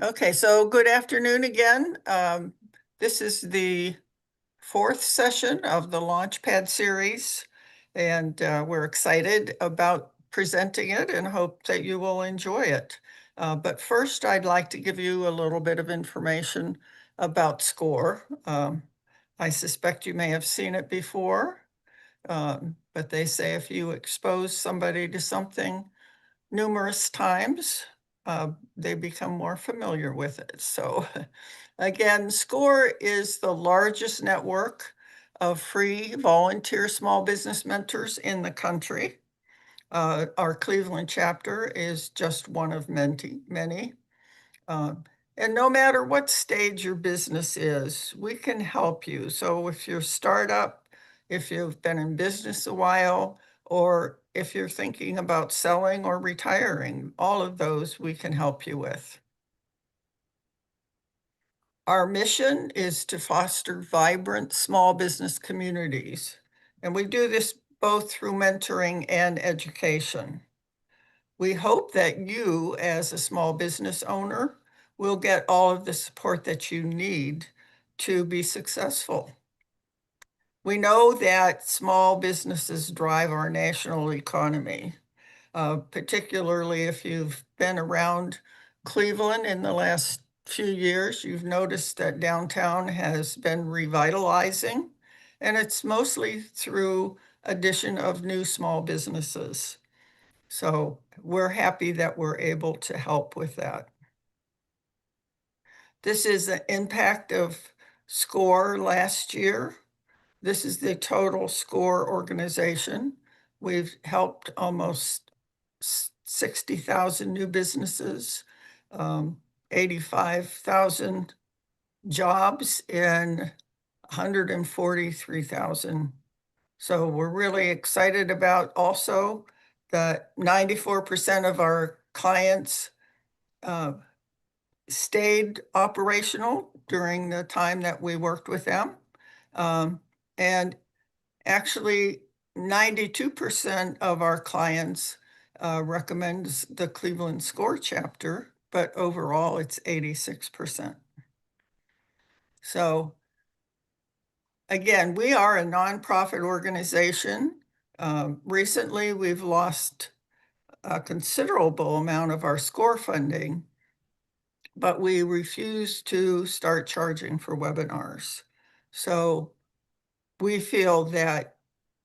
Okay, so good afternoon again. This is the fourth session of the LaunchPad series, and we're excited about presenting it and hope that you will enjoy it. But first, I'd like to give you a little bit of information about SCORE. I suspect you may have seen it before, but they say if you expose somebody to something numerous times, they become more familiar with it. So again, SCORE is the largest network of free volunteer small business mentors in the country. Our Cleveland chapter is just one of many. Uh, and no matter what stage your business is, we can help you. So if you're a startup, if you've been in business a while, or if you're thinking about selling or retiring, all of those we can help you with. Our mission is to foster vibrant small business communities, and we do this both through mentoring and education. We hope that you, as a small business owner, will get all of the support that you need to be successful. We know that small businesses drive our national economy, particularly if you've been around Cleveland in the last few years. You've noticed that downtown has been revitalizing, and it's mostly through addition of new small businesses. So we're happy that we're able to help with that. This is the impact of SCORE last year. This is the total SCORE organization. We've helped almost 60,000 new businesses, 85,000 jobs, and 143,000. So we're really excited about also that 94% of our clients stayed operational during the time that we worked with them. And actually, 92% of our clients recommends the Cleveland SCORE chapter, but overall it's 86%. So again, we are a nonprofit organization. Recently, we've lost a considerable amount of our SCORE funding, but we refuse to start charging for webinars. So we feel that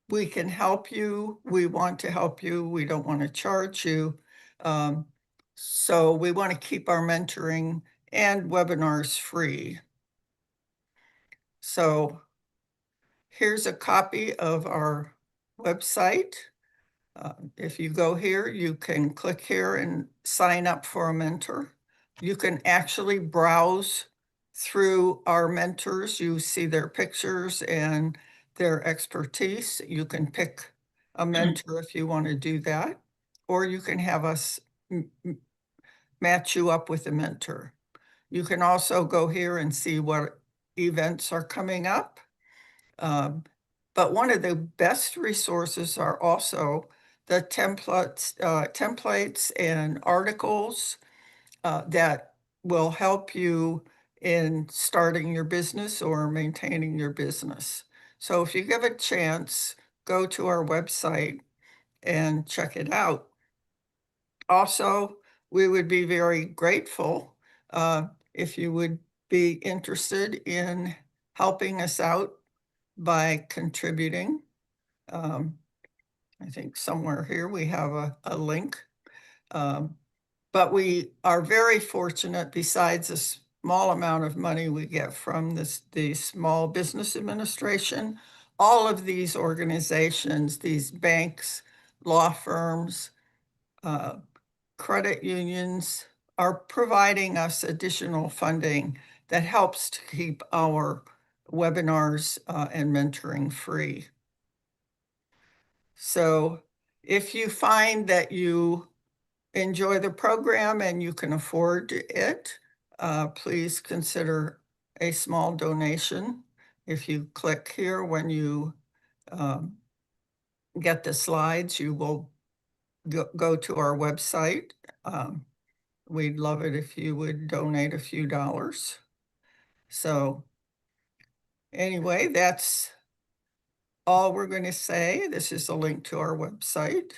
we can help you. We want to help you. We don't want to charge you. So we want to keep our mentoring and webinars free. So here's a copy of our website. If you go here, you can click here and sign up for a mentor. You can actually browse through our mentors. You see their pictures and their expertise. You can pick a mentor if you want to do that, or you can have us match you up with a mentor. You can also go here and see what events are coming up. But one of the best resources are also the templates and articles that will help you in starting your business or maintaining your business. So if you give a chance, go to our website and check it out. Also, we would be very grateful if you would be interested in helping us out by contributing. I think somewhere here we have a link. But we are very fortunate, besides a small amount of money we get from the Small Business Administration, all of these organizations, these banks, law firms, credit unions are providing us additional funding that helps to keep our webinars and mentoring free. So if you find that you enjoy the program and you can afford it, please consider a small donation. If you click here when you get the slides, you will go to our website. we'd love it if you would donate a few dollars. So anyway, that's all we're going to say. This is a link to our website.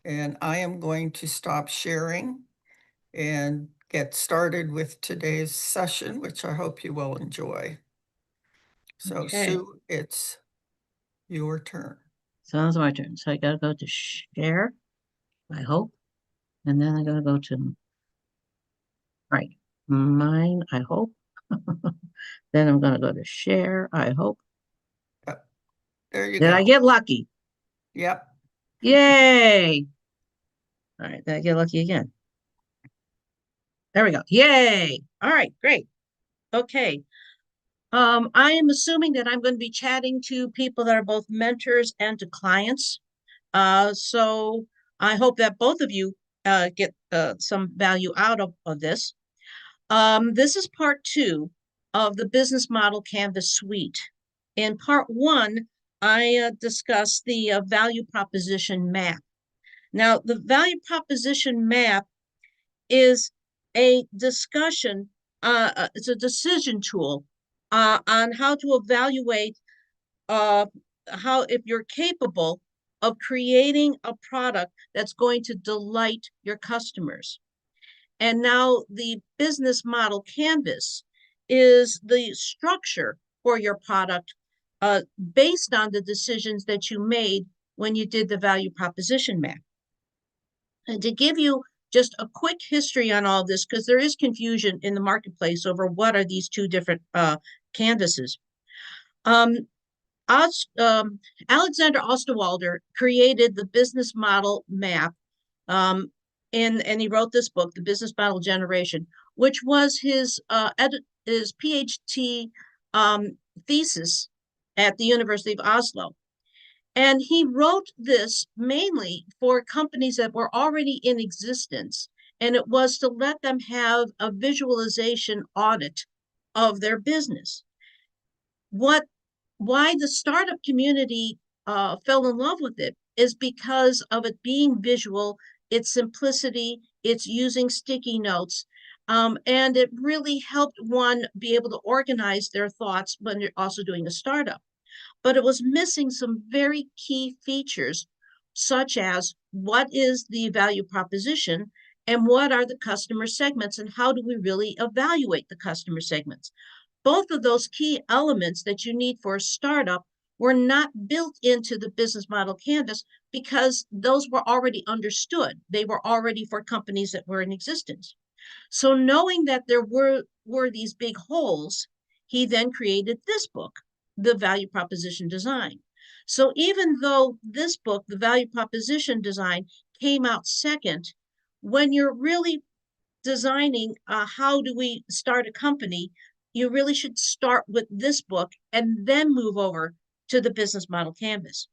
And I am going to stop sharing and get started with today's session, which I hope you will enjoy. So Okay. Sue, it's your turn. So it's my turn. So I gotta go to share, I hope. And then I gotta go to right. Mine, I hope. Then I'm gonna go to share, I hope. Yep. There you Did I go. get lucky? Yep. Yay! All right, did I get lucky again? There we go. Yay! All right, great. Okay. I am assuming that I'm going to be chatting to people that are both mentors and to clients. So I hope that both of you get some value out of this. This is part two of the business model Canvas suite. In part one, I discussed the value proposition map. Now, the value proposition map is a discussion, it's a decision tool on how to evaluate uh, how if you're capable of creating a product that's going to delight your customers. And now the business model canvas is the structure for your product based on the decisions that you made when you did the value proposition map. And to give you just a quick history on all this, because there is confusion in the marketplace over what are these two different canvases. Um, Alexander Osterwalder created the business model map, um, and he wrote this book, The Business Model Generation, which was his PhD thesis at the University of Oslo. And he wrote this mainly for companies that were already in existence, and it was to let them have a visualization audit of their business. Why the startup community fell in love with it is because of it being visual, its simplicity, it's using sticky notes, and it really helped one be able to organize their thoughts when you're also doing a startup. But it was missing some very key features, such as what is the value proposition and what are the customer segments and how do we really evaluate the customer segments. Both of those key elements that you need for a startup were not built into the business model canvas because those were already understood. They were already for companies that were in existence. So knowing that there were these big holes, he then created this book, The Value Proposition Design. So even though this book, The Value Proposition Design, came out second, when you're really designing how do we start a company, you really should start with this book and then move over to the business model canvas.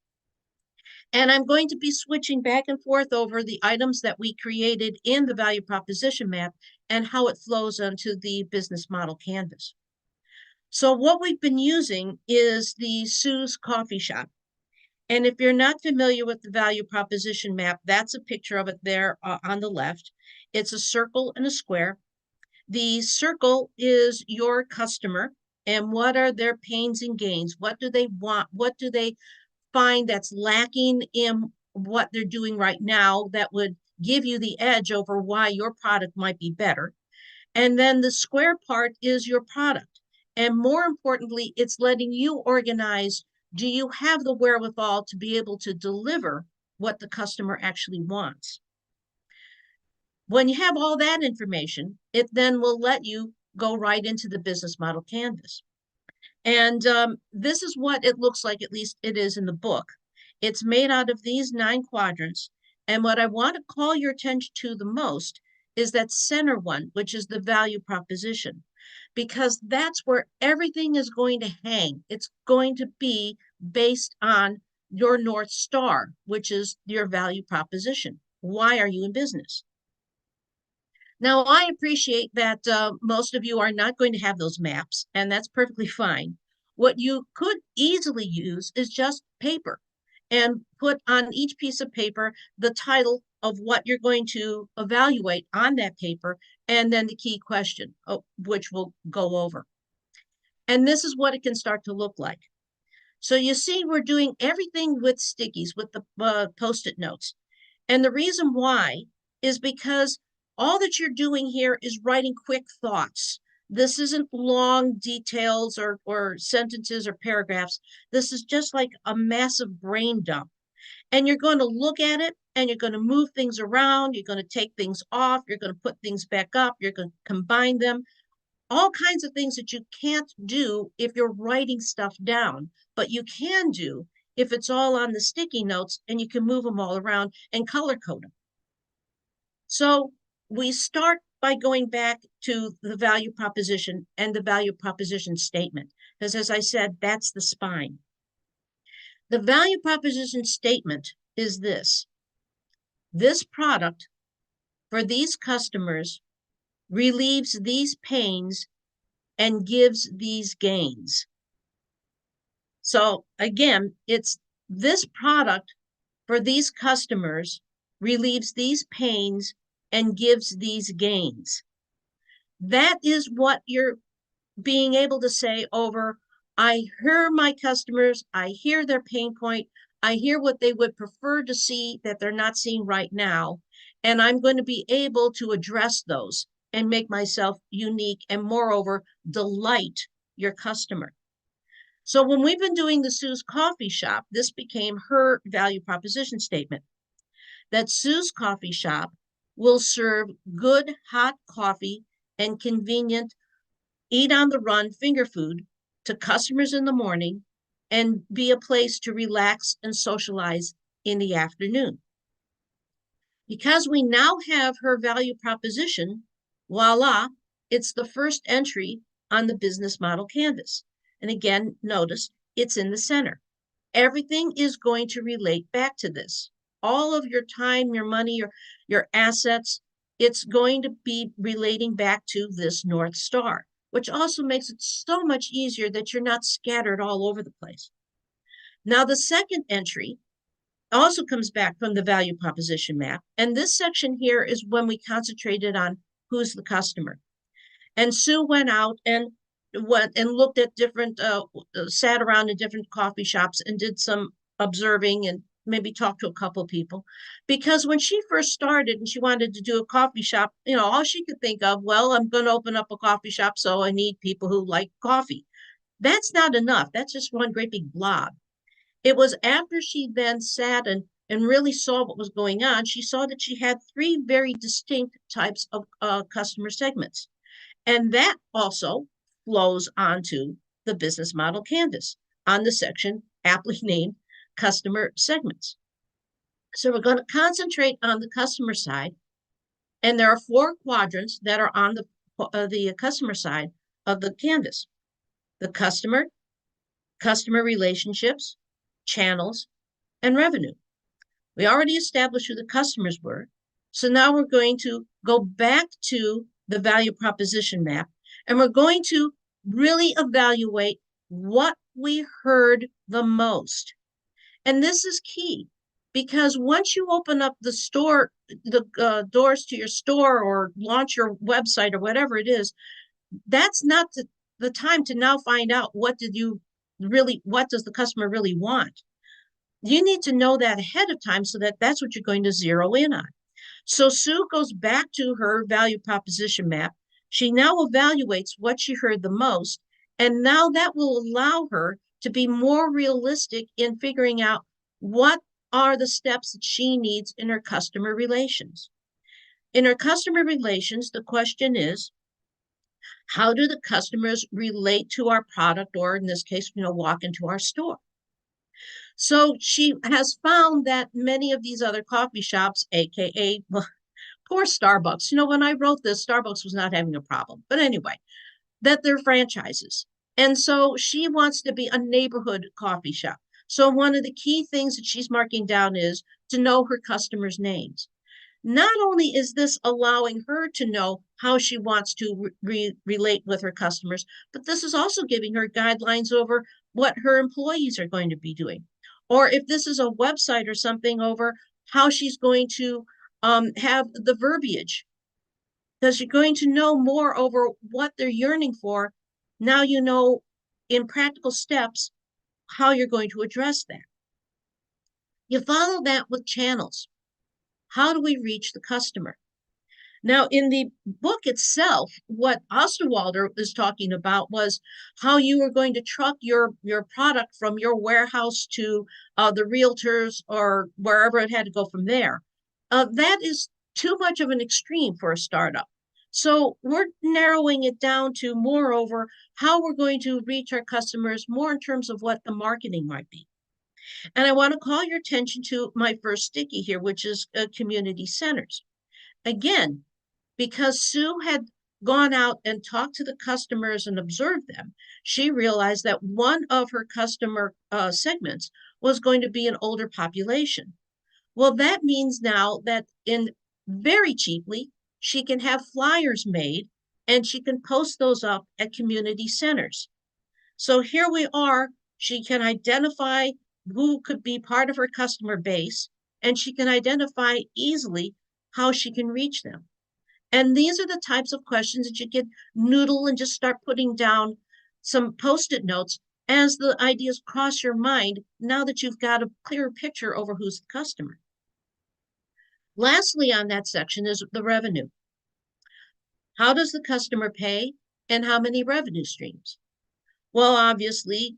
And I'm going to be switching back and forth over the items that we created in the value proposition map and how it flows onto the business model canvas. So what we've been using is the Sue's Coffee Shop. And if you're not familiar with the value proposition map, that's a picture of it there on the left. It's a circle and a square. The circle is your customer and what are their pains and gains? What do they want? What do they find that's lacking in what they're doing right now that would give you the edge over why your product might be better? And then the square part is your product. And more importantly, it's letting you organize, do you have the wherewithal to be able to deliver what the customer actually wants? When you have all that information, it then will let you go right into the business model canvas. And this is what it looks like, at least it is in the book. It's made out of these 9 quadrants. And what I want to call your attention to the most is that center one, which is the value proposition, because that's where everything is going to hang. It's going to be based on your North Star, which is your value proposition. Why are you in business? Now, I appreciate that most of you are not going to have those maps, and that's perfectly fine. What you could easily use is just paper and put on each piece of paper the title of what you're going to evaluate on that paper, and then the key question, which we'll go over. And this is what it can start to look like. So you see, we're doing everything with stickies, with the Post-it notes. And the reason why is because all that you're doing here is writing quick thoughts. This isn't long details or sentences or paragraphs. This is just like a massive brain dump. And you're going to look at it and you're going to move things around. You're going to take things off. You're going to put things back up. You're going to combine them. All kinds of things that you can't do if you're writing stuff down, but you can do if it's all on the sticky notes and you can move them all around and color code them. So we start by going back to the value proposition and the value proposition statement, because as I said, that's the spine. The value proposition statement is this: this product for these customers relieves these pains and gives these gains. So again, it's this product for these customers relieves these pains and gives these gains. That is what you're being able to say over, I hear my customers, I hear their pain point, I hear what they would prefer to see that they're not seeing right now, and I'm going to be able to address those and make myself unique and moreover, delight your customer. So when we've been doing the Sue's Coffee Shop, this became her value proposition statement, that Sue's Coffee Shop will serve good hot coffee and convenient eat on the run finger food to customers in the morning and be a place to relax and socialize in the afternoon. Because we now have her value proposition, voila, it's the first entry on the business model canvas. And again, notice it's in the center. Everything is going to relate back to this. All of your time, your money, your assets, it's going to be relating back to this North Star, which also makes it so much easier that you're not scattered all over the place. Now, the second entry also comes back from the value proposition map. And this section here is when we concentrated on who's the customer. And Sue went out and looked at different, sat around in different coffee shops and did some observing and maybe talked to a couple of people. Because when she first started and she wanted to do a coffee shop, all she could think of, well, I'm going to open up a coffee shop, so I need people who like coffee. That's not enough. That's just one great big blob. It was after she then sat and really saw what was going on, she saw that she had three very distinct types of customer segments. And that also flows onto the business model canvas on the section aptly named customer segments. So we're going to concentrate on the customer side. And there are four quadrants that are on the customer side of the canvas: the customer relationships, channels, and revenue. We already established who the customers were. So now we're going to go back to the value proposition map, and we're going to really evaluate what we heard the most. And this is key, because once you open up the store, the doors to your store or launch your website or whatever it is, that's not the time to now find out what does the customer really want. You need to know that ahead of time so that that's what you're going to zero in on. So Sue goes back to her value proposition map. She now evaluates what she heard the most, and now that will allow her to be more realistic in figuring out what are the steps that she needs in her customer relations. In her customer relations, the question is, how do the customers relate to our product, or in this case, walk into our store? So she has found that many of these other coffee shops, AKA, well, poor Starbucks. When I wrote this, Starbucks was not having a problem. But anyway, that they're franchises. And so she wants to be a neighborhood coffee shop. So one of the key things that she's marking down is to know her customers' names. Not only is this allowing her to know how she wants to relate with her customers, but this is also giving her guidelines over what her employees are going to be doing. Or if this is a website or something, over how she's going to have the verbiage, because you're going to know more over what they're yearning for. Now you know in practical steps how you're going to address that. You follow that with channels. How do we reach the customer? Now, in the book itself, what Osterwalder is talking about was how you were going to truck your product from your warehouse to the realtors or wherever it had to go from there. That is too much of an extreme for a startup. So we're narrowing it down to, moreover, how we're going to reach our customers more in terms of what the marketing might be. And I want to call your attention to my first sticky here, which is community centers. Again, because Sue had gone out and talked to the customers and observed them, she realized that one of her customer segments was going to be an older population. Well, that means now that in very cheaply, she can have flyers made and she can post those up at community centers. So here we are. She can identify who could be part of her customer base, and she can identify easily how she can reach them. And these are the types of questions that you can noodle and just start putting down some post-it notes as the ideas cross your mind now that you've got a clearer picture over who's the customer. Lastly, on that section is the revenue. How does the customer pay and how many revenue streams? Well, obviously,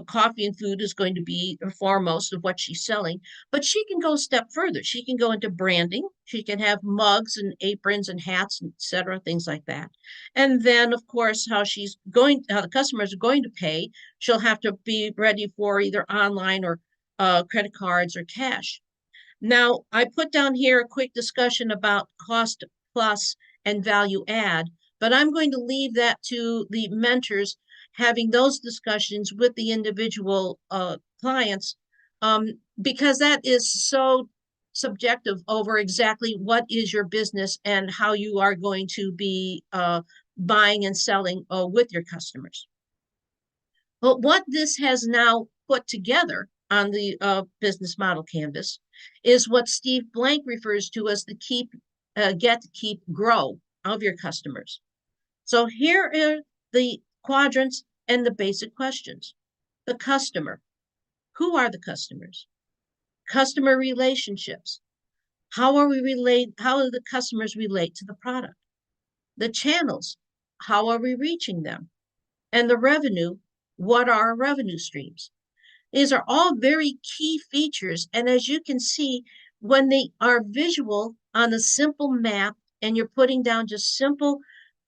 coffee and food is going to be the foremost of what she's selling, but she can go a step further. She can go into branding. She can have mugs and aprons and hats, etc., things like that. And then, of course, how the customers are going to pay, she'll have to be ready for either online or credit cards or cash. Now, I put down here a quick discussion about cost plus and value add, but I'm going to leave that to the mentors having those discussions with the individual clients, because that is so subjective over exactly what is your business and how you are going to be buying and selling with your customers. But what this has now put together on the business model canvas is what Steve Blank refers to as the get, keep, grow of your customers. So here are the quadrants and the basic questions. The customer. Who are the customers? Customer relationships. How do the customers relate to the product? The channels. How are we reaching them? And the revenue. What are our revenue streams? These are all very key features. And as you can see, when they are visual on a simple map and you're putting down just simple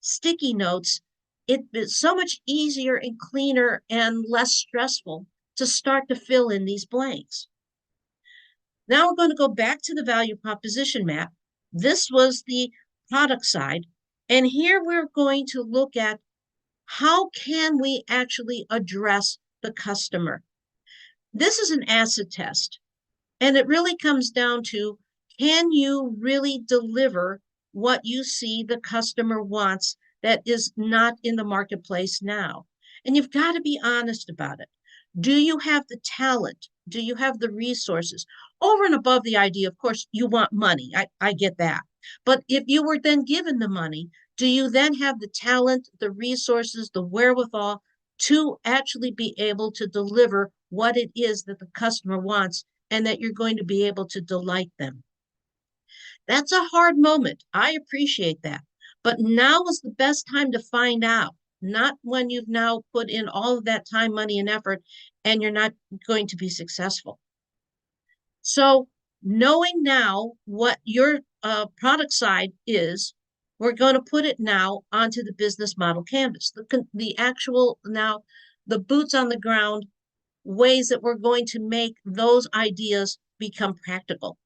sticky notes, it is so much easier and cleaner and less stressful to start to fill in these blanks. Now we're going to go back to the value proposition map. This was the product side. And here we're going to look at how can we actually address the customer. This is an acid test, and it really comes down to, can you really deliver what you see the customer wants that is not in the marketplace now? And you've got to be honest about it. Do you have the talent? Do you have the resources? Over and above the idea, of course, you want money. I get that. But if you were then given the money, do you then have the talent, the resources, the wherewithal to actually be able to deliver what it is that the customer wants and that you're going to be able to delight them? That's a hard moment. I appreciate that. But now is the best time to find out, not when you've now put in all of that time, money, and effort and you're not going to be successful. So knowing now what your product side is, we're going to put it now onto the business model canvas, the actual now, the boots on the ground ways that we're going to make those ideas become practical.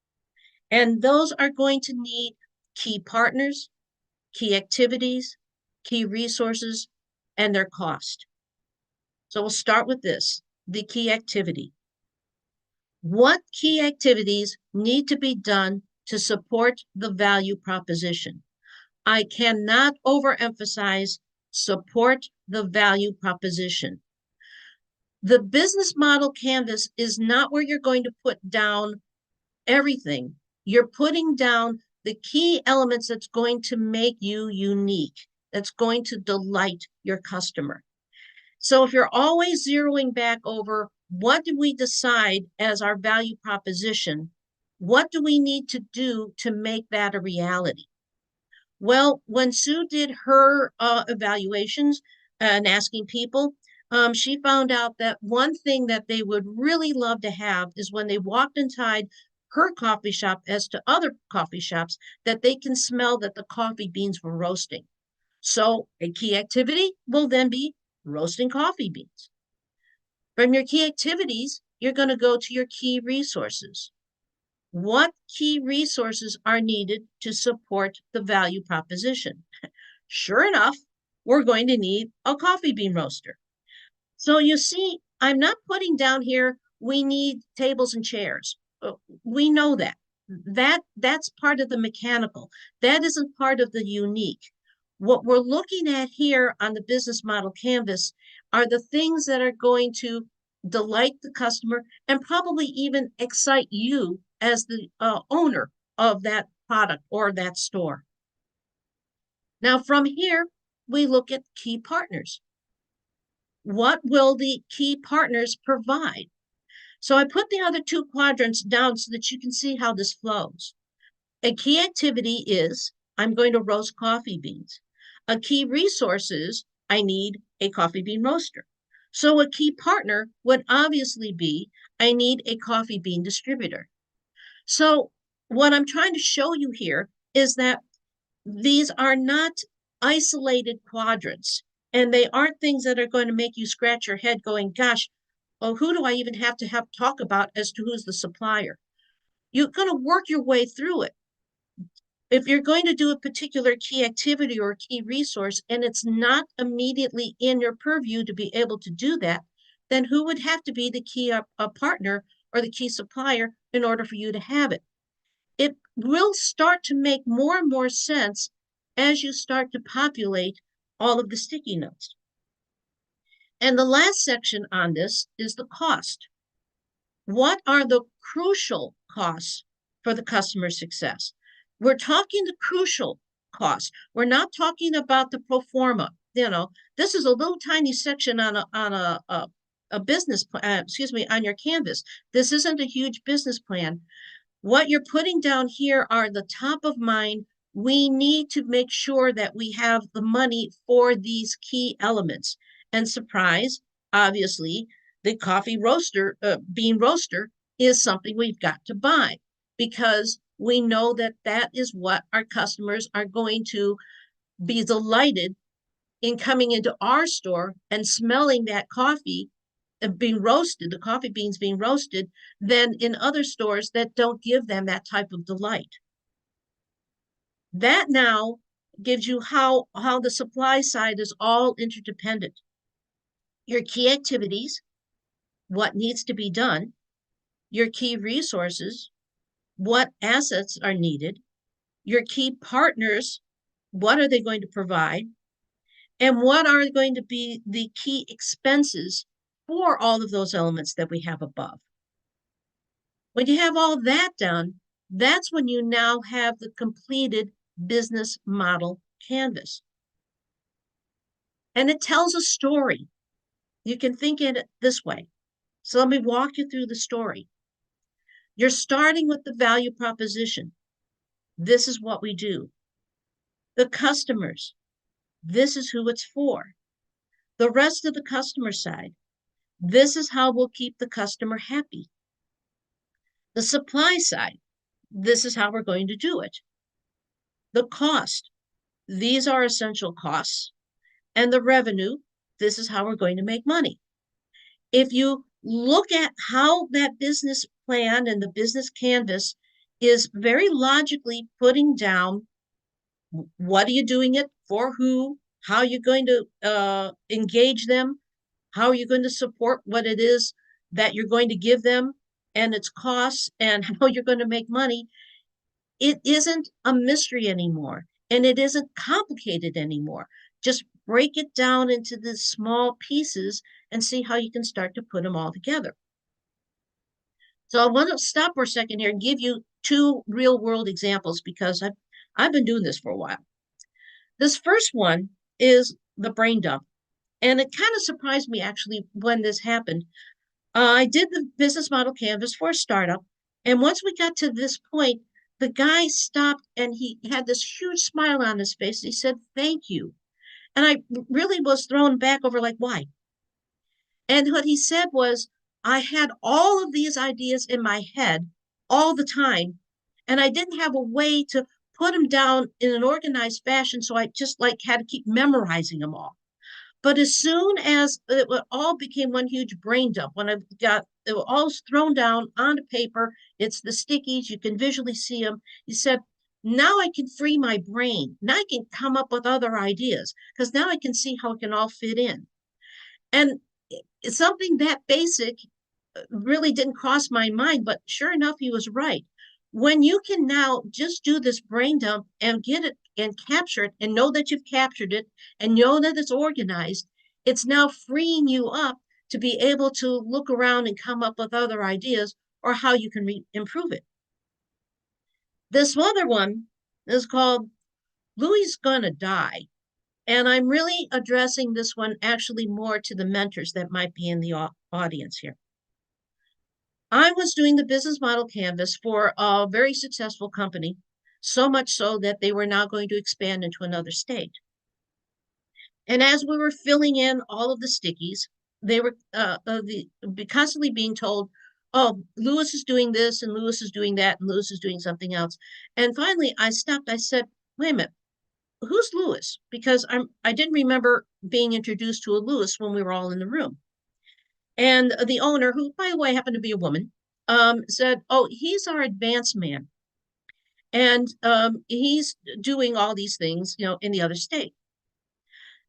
And those are going to need key partners, key activities, key resources, and their cost. So we'll start with this, the key activity. What key activities need to be done to support the value proposition? I cannot overemphasize support the value proposition. The business model canvas is not where you're going to put down everything. You're putting down the key elements that's going to make you unique, that's going to delight your customer. So if you're always zeroing back over what did we decide as our value proposition, what do we need to do to make that a reality? Well, when Sue did her evaluations and asking people, she found out that one thing that they would really love to have is when they walked inside her coffee shop as to other coffee shops, that they can smell that the coffee beans were roasting. So a key activity will then be roasting coffee beans. From your key activities, you're going to go to your key resources. What key resources are needed to support the value proposition? Sure enough, we're going to need a coffee bean roaster. So you see, I'm not putting down here, we need tables and chairs. We know that. That's part of the mechanical. That isn't part of the unique. What we're looking at here on the business model canvas are the things that are going to delight the customer and probably even excite you as the owner of that product or that store. Now, from here, we look at key partners. What will the key partners provide? So I put the other two quadrants down so that you can see how this flows. A key activity is I'm going to roast coffee beans. A key resource is I need a coffee bean roaster. So a key partner would obviously be I need a coffee bean distributor. So what I'm trying to show you here is that these are not isolated quadrants, and they aren't things that are going to make you scratch your head going, gosh, well, who do I even have to talk about as to who's the supplier? You're going to work your way through it. If you're going to do a particular key activity or key resource and it's not immediately in your purview to be able to do that, then who would have to be the key partner or the key supplier in order for you to have it? It will start to make more and more sense as you start to populate all of the sticky notes. And the last section on this is the cost. What are the crucial costs for the customer success? We're talking the crucial costs. We're not talking about the pro forma. This is a little tiny section on a business plan, on your canvas. This isn't a huge business plan. What you're putting down here are the top of mind. We need to make sure that we have the money for these key elements. And surprise, obviously, the coffee roaster, bean roaster is something we've got to buy because we know that that is what our customers are going to be delighted in coming into our store and smelling that coffee being roasted, the coffee beans being roasted, than in other stores that don't give them that type of delight. That now gives you how the supply side is all interdependent. Your key activities, what needs to be done, your key resources, what assets are needed, your key partners, what are they going to provide, and what are going to be the key expenses for all of those elements that we have above. When you have all that done, that's when you now have the completed business model canvas. And it tells a story. You can think in it this way. So let me walk you through the story. You're starting with the value proposition. This is what we do. The customers, this is who it's for. The rest of the customer side, this is how we'll keep the customer happy. The supply side, this is how we're going to do it. The cost, these are essential costs. And the revenue, this is how we're going to make money. If you look at how that business plan and the business canvas is very logically putting down what are you doing it for, who, how are you going to engage them, how are you going to support what it is that you're going to give them and its costs and how you're going to make money, it isn't a mystery anymore and it isn't complicated anymore. Just break it down into the small pieces and see how you can start to put them all together. So I want to stop for a second here and give you two real world examples because I've been doing this for a while. This first one is the brain dump. And it kind of surprised me actually when this happened. I did the business model canvas for a startup. And once we got to this point, the guy stopped and he had this huge smile on his face. He said, "Thank you." And I really was thrown back over, like, why? And what he said was, I had all of these ideas in my head all the time, and I didn't have a way to put them down in an organized fashion. So I just like had to keep memorizing them all. But as soon as it all became one huge brain dump, when I got it all thrown down onto paper, it's the stickies, you can visually see them. He said, now I can free my brain. Now I can come up with other ideas because now I can see how it can all fit in. And it's something that basic really didn't cross my mind, but sure enough, he was right. When you can now just do this brain dump and get it and capture it and know that you've captured it and know that it's organized, it's now freeing you up to be able to look around and come up with other ideas or how you can improve it. This other one is called Louie's Gonna Die. And I'm really addressing this one actually more to the mentors that might be in the audience here. I was doing the business model canvas for a very successful company, so much so that they were now going to expand into another state. And as we were filling in all of the stickies, they were constantly being told, "Oh, Lewis is doing this, and Lewis is doing that, and Lewis is doing something else." And finally, I stopped. I said, "Wait a minute, who's Lewis?" Because I didn't remember being introduced to a Lewis when we were all in the room. And the owner, who, by the way, happened to be a woman, said, "Oh, he's our advance man. And he's doing all these things, in the other state."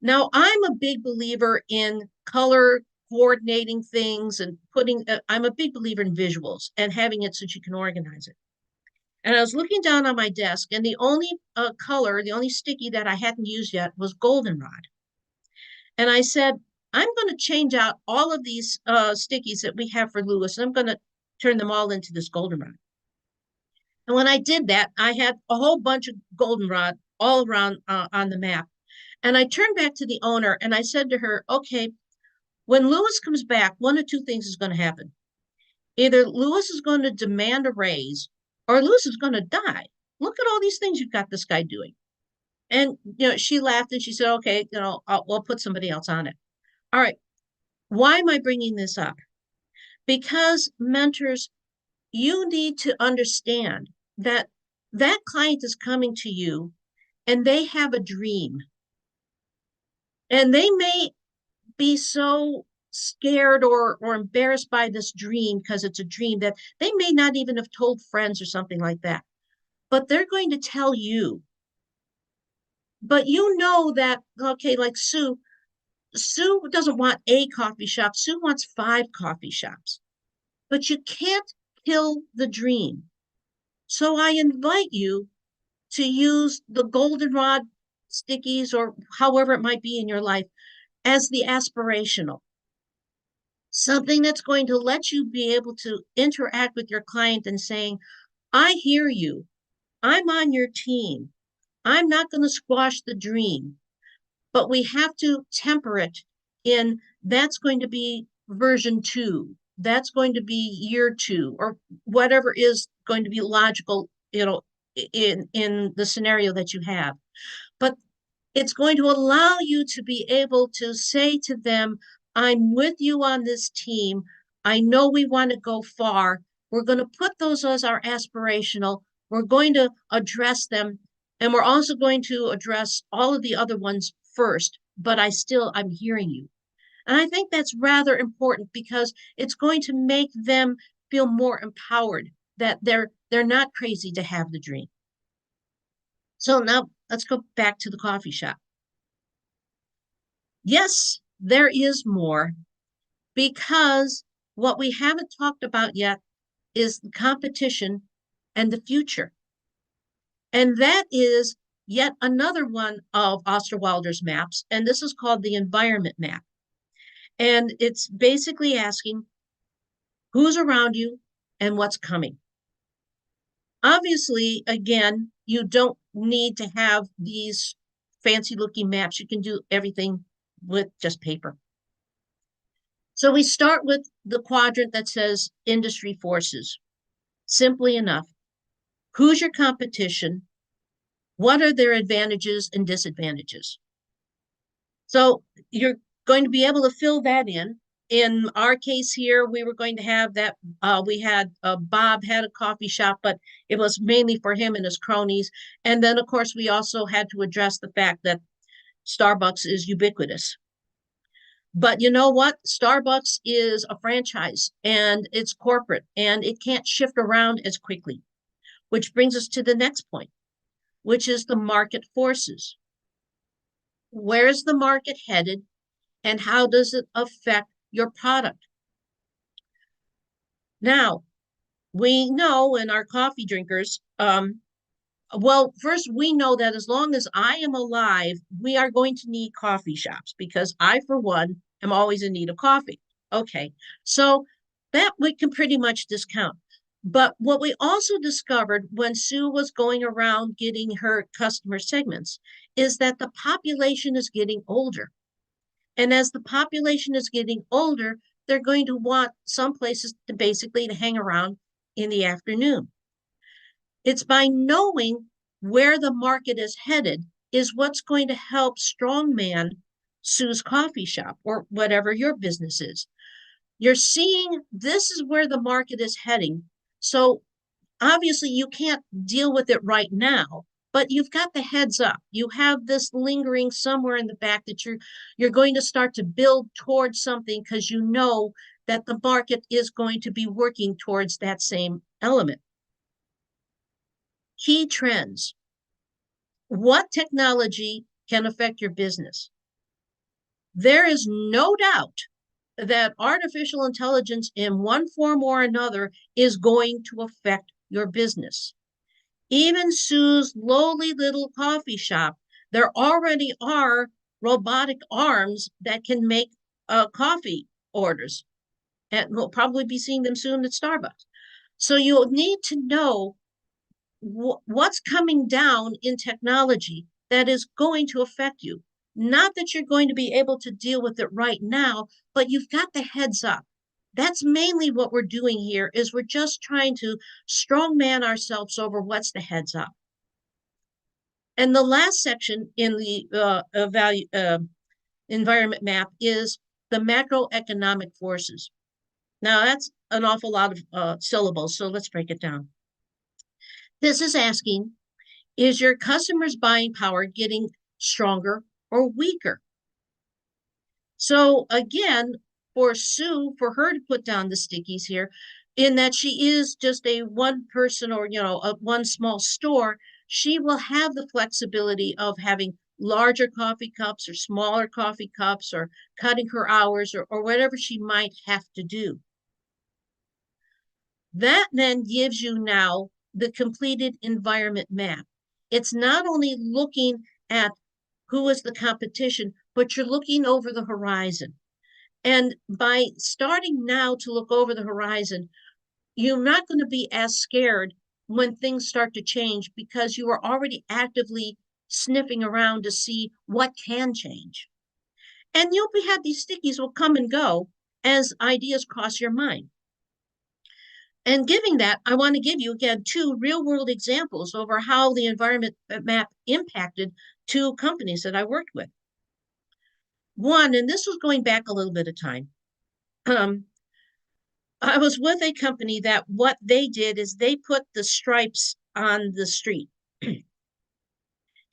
Now, I'm a big believer in color coordinating things and I'm a big believer in visuals and having it so that you can organize it. And I was looking down on my desk, and the only color, the only sticky that I hadn't used yet was goldenrod. And I said, I'm going to change out all of these stickies that we have for Lewis, and I'm going to turn them all into this goldenrod. And when I did that, I had a whole bunch of goldenrod all around on the map. And I turned back to the owner and I said to her, okay, when Lewis comes back, one of two things is going to happen. Either Lewis is going to demand a raise or Lewis is going to die. Look at all these things you've got this guy doing. And, she laughed and she said, okay, we'll put somebody else on it. All right. Why am I bringing this up? Because mentors, you need to understand that that client is coming to you and they have a dream. And they may be so scared or embarrassed by this dream because it's a dream that they may not even have told friends or something like that. But they're going to tell you. But you know that, okay, like Sue doesn't want a coffee shop. Sue wants 5 coffee shops. But you can't kill the dream. So I invite you to use the goldenrod stickies or however it might be in your life as the aspirational. Something that's going to let you be able to interact with your client and saying, I hear you. I'm on your team. I'm not going to squash the dream, but we have to temper it in that's going to be version 2. That's going to be year 2 or whatever is going to be logical, in the scenario that you have. But it's going to allow you to be able to say to them, I'm with you on this team. I know we want to go far. We're going to put those as our aspirational. We're going to address them. And we're also going to address all of the other ones first. But I'm hearing you. And I think that's rather important because it's going to make them feel more empowered that they're not crazy to have the dream. So now let's go back to the coffee shop. Yes, there is more because what we haven't talked about yet is the competition and the future. And that is yet another one of Osterwalder's maps. And this is called the environment map. And it's basically asking who's around you and what's coming. Obviously, again, you don't need to have these fancy looking maps. You can do everything with just paper. So we start with the quadrant that says industry forces. Simply enough. Who's your competition? What are their advantages and disadvantages? So you're going to be able to fill that in. In our case here, we were going to have that. We had Bob had a coffee shop, but it was mainly for him and his cronies. And then, of course, we also had to address the fact that Starbucks is ubiquitous. But you know what? Starbucks is a franchise and it's corporate and it can't shift around as quickly, which brings us to the next point, which is the market forces. Where's the market headed and how does it affect your product? Now, we know in our coffee drinkers, well, first, we know that as long as I am alive, we are going to need coffee shops because I, for one, am always in need of coffee. Okay, so that we can pretty much discount. But what we also discovered when Sue was going around getting her customer segments is that the population is getting older. And as the population is getting older, they're going to want some places to basically to hang around in the afternoon. It's by knowing where the market is headed is what's going to help strongman Sue's coffee shop or whatever your business is. You're seeing this is where the market is heading. So obviously you can't deal with it right now, but you've got the heads up. You have this lingering somewhere in the back that you're going to start to build towards something because you know that the market is going to be working towards that same element. Key trends. What technology can affect your business? There is no doubt that artificial intelligence in one form or another is going to affect your business. Even Sue's lowly little coffee shop, there already are robotic arms that can make coffee orders. And we'll probably be seeing them soon at Starbucks. So you'll need to know what's coming down in technology that is going to affect you. Not that you're going to be able to deal with it right now, but you've got the heads up. That's mainly what we're doing here is we're just trying to strongman ourselves over what's the heads up. And the last section in the environment map is the macroeconomic forces. Now that's an awful lot of syllables, so let's break it down. This is asking, is your customer's buying power getting stronger or weaker? So again, for Sue, for her to put down the stickies here, in that she is just a one person or, a one small store, she will have the flexibility of having larger coffee cups or smaller coffee cups or cutting her hours or whatever she might have to do. That then gives you now the completed environment map. It's not only looking at who is the competition, but you're looking over the horizon. And by starting now to look over the horizon, you're not going to be as scared when things start to change because you are already actively sniffing around to see what can change. And you'll have these stickies will come and go as ideas cross your mind. And giving that, I want to give you again 2 real world examples over how the environment map impacted 2 companies that I worked with. One, and this was going back a little bit of time. I was with a company that what they did is they put the stripes on the street.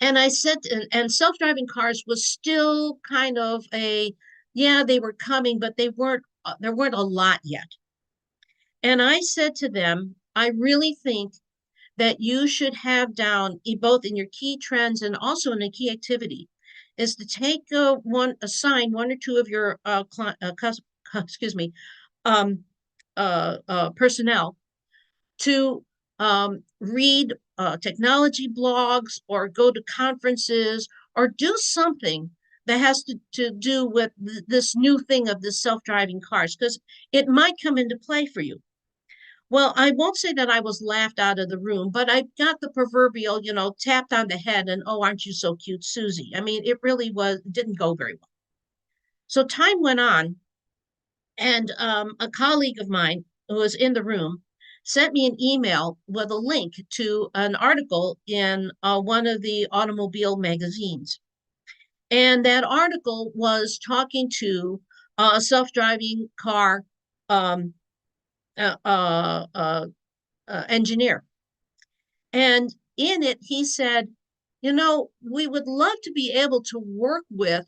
And I said, and self-driving cars was still kind of yeah, they were coming, but there weren't a lot yet. And I said to them, I really think that you should have down both in your key trends and also in a key activity is to take assign 1 or 2 of your excuse me personnel to read technology blogs or go to conferences or do something that has to do with this new thing of the self-driving cars because it might come into play for you. Well, I won't say that I was laughed out of the room, but I got the proverbial, tapped on the head and, oh, aren't you so cute, Susie? I mean, it really didn't go very well. So time went on, and a colleague of mine who was in the room sent me an email with a link to an article in one of the automobile magazines. And that article was talking to a self-driving car um, uh, uh, uh, engineer. And in it, he said, we would love to be able to work with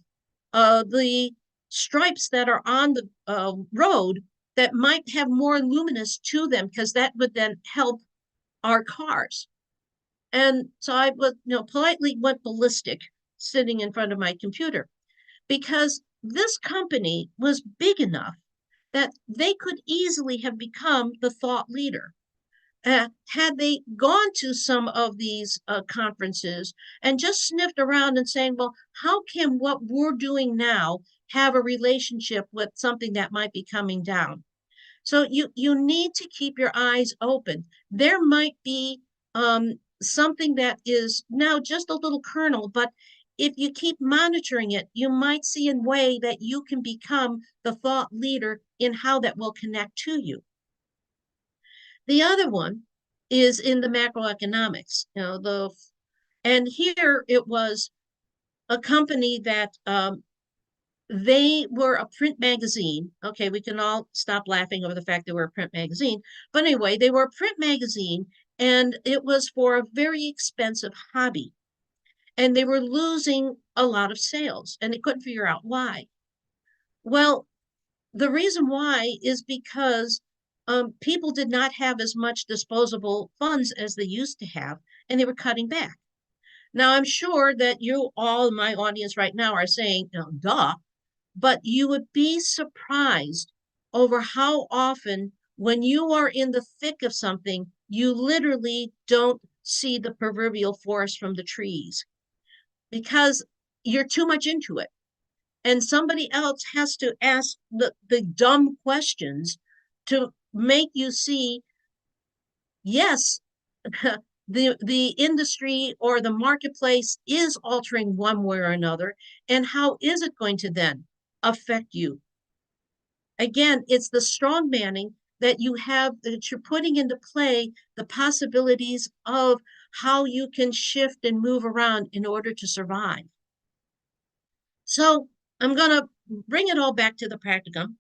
the stripes that are on the road that might have more luminous to them, because that would then help our cars. And so I was, politely went ballistic sitting in front of my computer, because this company was big enough that they could easily have become the thought leader. Had they gone to some of these conferences and just sniffed around and saying, well, how can what we're doing now have a relationship with something that might be coming down? So you need to keep your eyes open. There might be something that is now just a little kernel, but if you keep monitoring it, you might see a way that you can become the thought leader in how that will connect to you. The other one is in the macroeconomics, and here it was a company that they were a print magazine. Okay, we can all stop laughing over the fact they were a print magazine. But anyway, they were a print magazine, and it was for a very expensive hobby. And they were losing a lot of sales, and they couldn't figure out why. Well, the reason why is because people did not have as much disposable funds as they used to have, and they were cutting back. Now, I'm sure that you all in my audience right now are saying, duh, but you would be surprised over how often, when you are in the thick of something, you literally don't see the proverbial forest from the trees because you're too much into it. And somebody else has to ask the dumb questions to make you see, yes, the industry or the marketplace is altering one way or another, and how is it going to then affect you? Again, it's the strong manning that you have, that you're putting into play the possibilities of how you can shift and move around in order to survive. So I'm going to bring it all back to the practicum.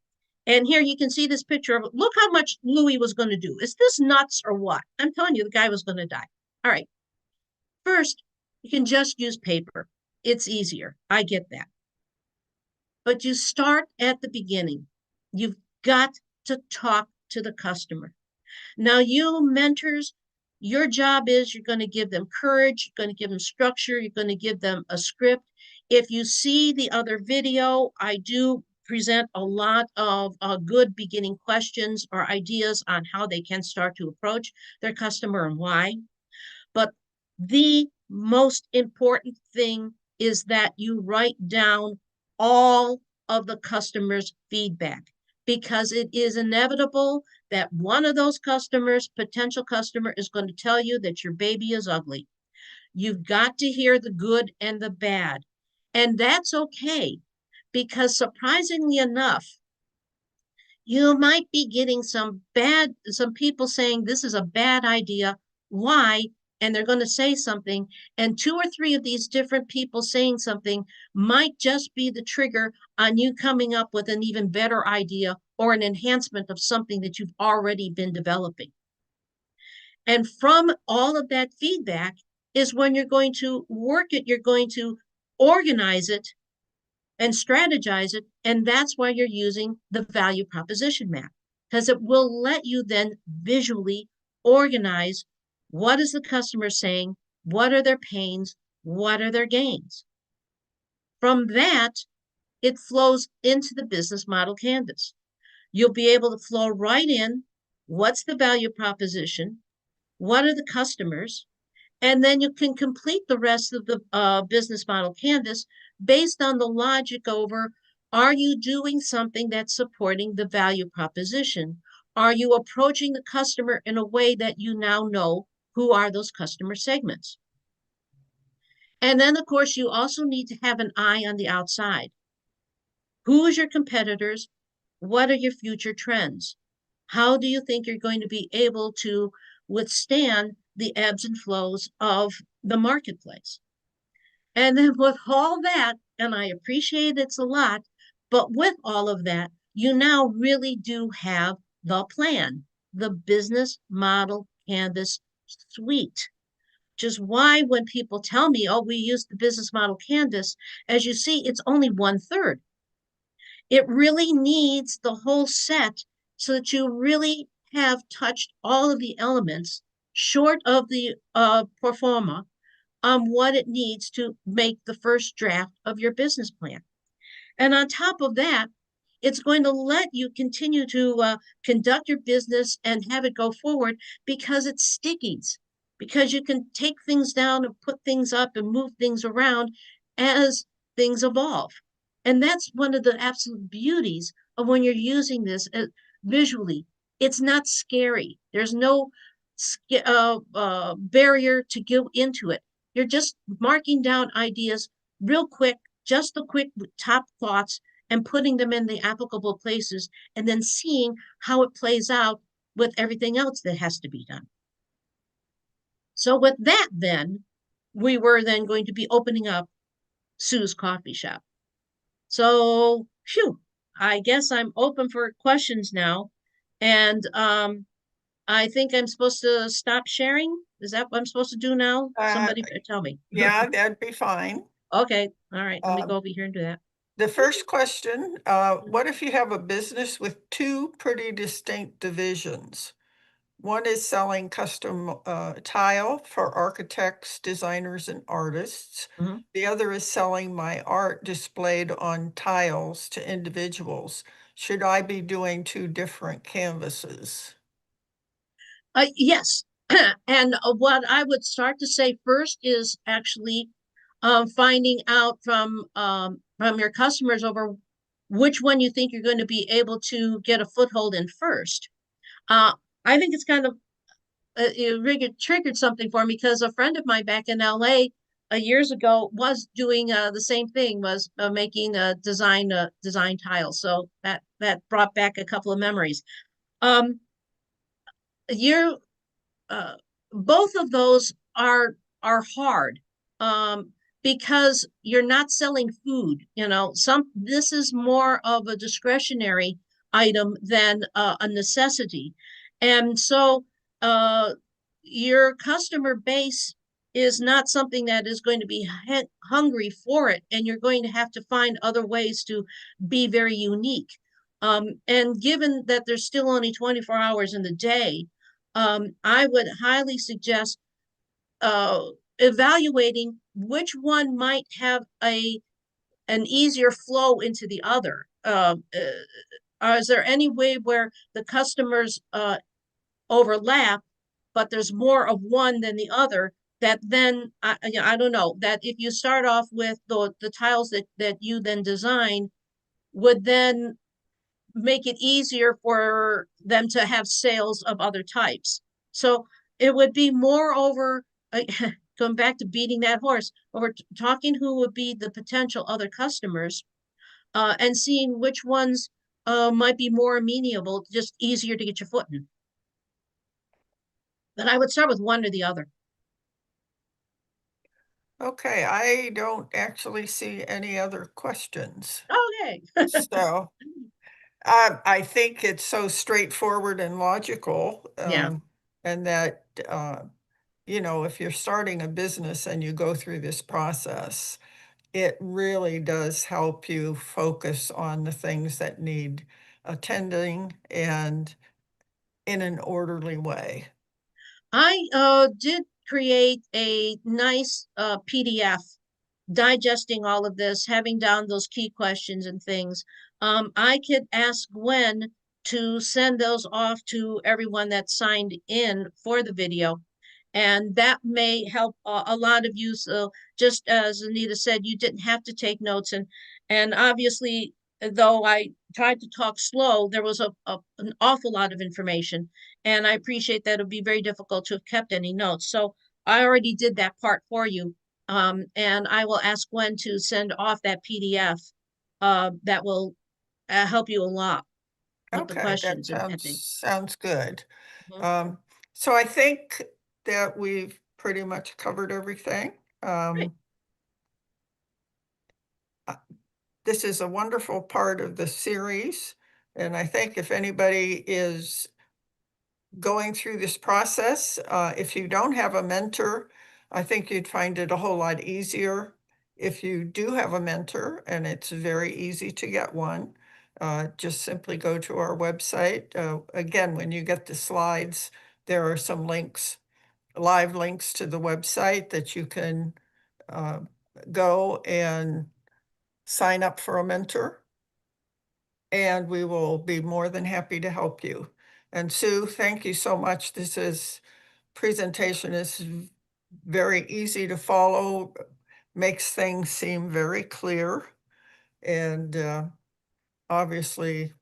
And here you can see this picture of, look how much Louis was going to do. Is this nuts or what? I'm telling you, the guy was going to die. All right. First, you can just use paper. It's easier. I get that. But you start at the beginning. You've got to talk to the customer. Now, you mentors, your job is you're going to give them courage, you're going to give them structure, you're going to give them a script. If you see the other video, I do present a lot of good beginning questions or ideas on how they can start to approach their customer and why. But the most important thing is that you write down all of the customer's feedback, because it is inevitable that one of those customers, potential customer, is going to tell you that your baby is ugly. You've got to hear the good and the bad. And that's okay, because surprisingly enough, you might be getting some people saying this is a bad idea. Why? And they're going to say something. And two or three of these different people saying something might just be the trigger on you coming up with an even better idea or an enhancement of something that you've already been developing. And from all of that feedback is when you're going to work it, you're going to organize it and strategize it. And that's why you're using the value proposition map, because it will let you then visually organize what is the customer saying, what are their pains, what are their gains. From that, it flows into the business model canvas. You'll be able to flow right in. What's the value proposition? What are the customers? And then you can complete the rest of the business model canvas based on the logic over, are you doing something that's supporting the value proposition? Are you approaching the customer in a way that you now know who are those customer segments? And then, of course, you also need to have an eye on the outside. Who is your competitors? What are your future trends? How do you think you're going to be able to withstand the ebbs and flows of the marketplace? And then with all that, and I appreciate it's a lot, but with all of that, you now really do have the plan, the business model canvas suite. Which is why when people tell me, oh, we use the business model canvas, as you see, it's only 1/3. It really needs the whole set so that you really have touched all of the elements short of the pro forma on what it needs to make the first draft of your business plan. And on top of that, it's going to let you continue to conduct your business and have it go forward because it's stickies, because you can take things down and put things up and move things around as things evolve. And that's one of the absolute beauties of when you're using this visually. It's not scary. There's no barrier to go into it. You're just marking down ideas real quick, just the quick top thoughts, and putting them in the applicable places, and then seeing how it plays out with everything else that has to be done. So with that, then, we were then going to be opening up Sue's coffee shop. So, phew, I guess I'm open for questions now. And I think I'm supposed to stop sharing. Is that what I'm supposed to do now? Uh, Somebody tell me. yeah, that'd be fine. Okay. All right. Let me go Um, over here and do that. the first question, what if you have a business with two pretty distinct divisions? One is selling custom tile for architects, designers, and artists. Mhm. The other is selling my art displayed on tiles to individuals. Should I be doing two different canvases? Yes. And what I would start to say first is actually finding out from your customers over which one you think you're going to be able to get a foothold in first. Uh, I think it's kind of it triggered something for me because a friend of mine back in LA years ago was doing the same thing, was making a design tiles. So that brought back a couple of memories. Um, you're uh, both of those are hard because you're not selling food. You know, some this is more of a discretionary item than a necessity, and so uh, your customer base is not something that is going to be hungry for it, and you're going to have to find other ways to be very unique. And given that there's still only 24 hours in the day, I would highly suggest uh, evaluating which one might have an easier flow into the other. Is there any way where the customers overlap, but there's more of one than the other? That then I don't know that if you start off with the tiles that you then design, would then make it easier for them to have sales of other types. So it would be more over going back to beating that horse over talking who would be the potential other customers and seeing which ones might be more amenable, just easier to get your foot in. But I would start with one or the other. Okay, I don't actually see any other questions. Okay. So I think it's so straightforward and logical, Yeah. and that, if you're starting a business and you go through this process, it really does help you focus on the things that need attending and in an orderly way. I did create a nice PDF digesting all of this, having down those key questions and things. I could ask Gwen to send those off to everyone that signed in for the video. And that may help a lot of you. So just as Anita said, you didn't have to take notes. And obviously, though I tried to talk slow, there was an awful lot of information. And I appreciate that it'd be very difficult to have kept any notes. So I already did that part for you. And I will ask Gwen to send off that PDF that will help you a lot with the Okay, that questions and things. sounds good. Mhm. Um, so I think that we've pretty much covered everything. Right. Uh, This is a wonderful part of the series, and I think if anybody is going through this process, if you don't have a mentor, I think you'd find it a whole lot easier. If you do have a mentor, and it's very easy to get one, just simply go to our website. Again, when you get the slides, there are some links, live links to the website that you can uh, go and sign up for a mentor, and we will be more than happy to help you. And Sue, thank you so much. Presentation is very easy to follow, makes things seem very clear, and obviously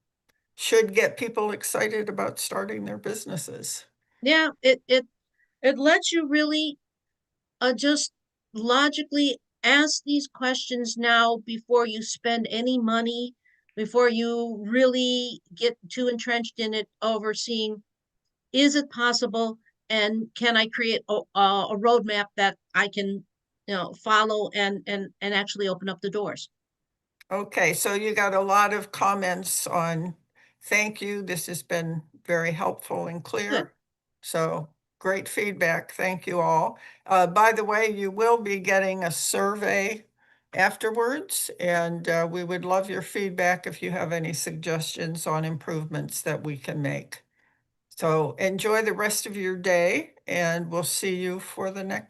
should get people excited about starting their businesses. Yeah, it lets you really just logically ask these questions now before you spend any money, before you really get too entrenched in it, overseeing, is it possible? And can I create a roadmap that I can, follow and actually open up the doors? Okay, so you got a lot of comments on, thank you, this has been very helpful and Good. clear. So great feedback, thank you all. By the way, you will be getting a survey afterwards, and we would love your feedback if you have any suggestions on improvements that we can make. So enjoy the rest of your day, and we'll see you for the next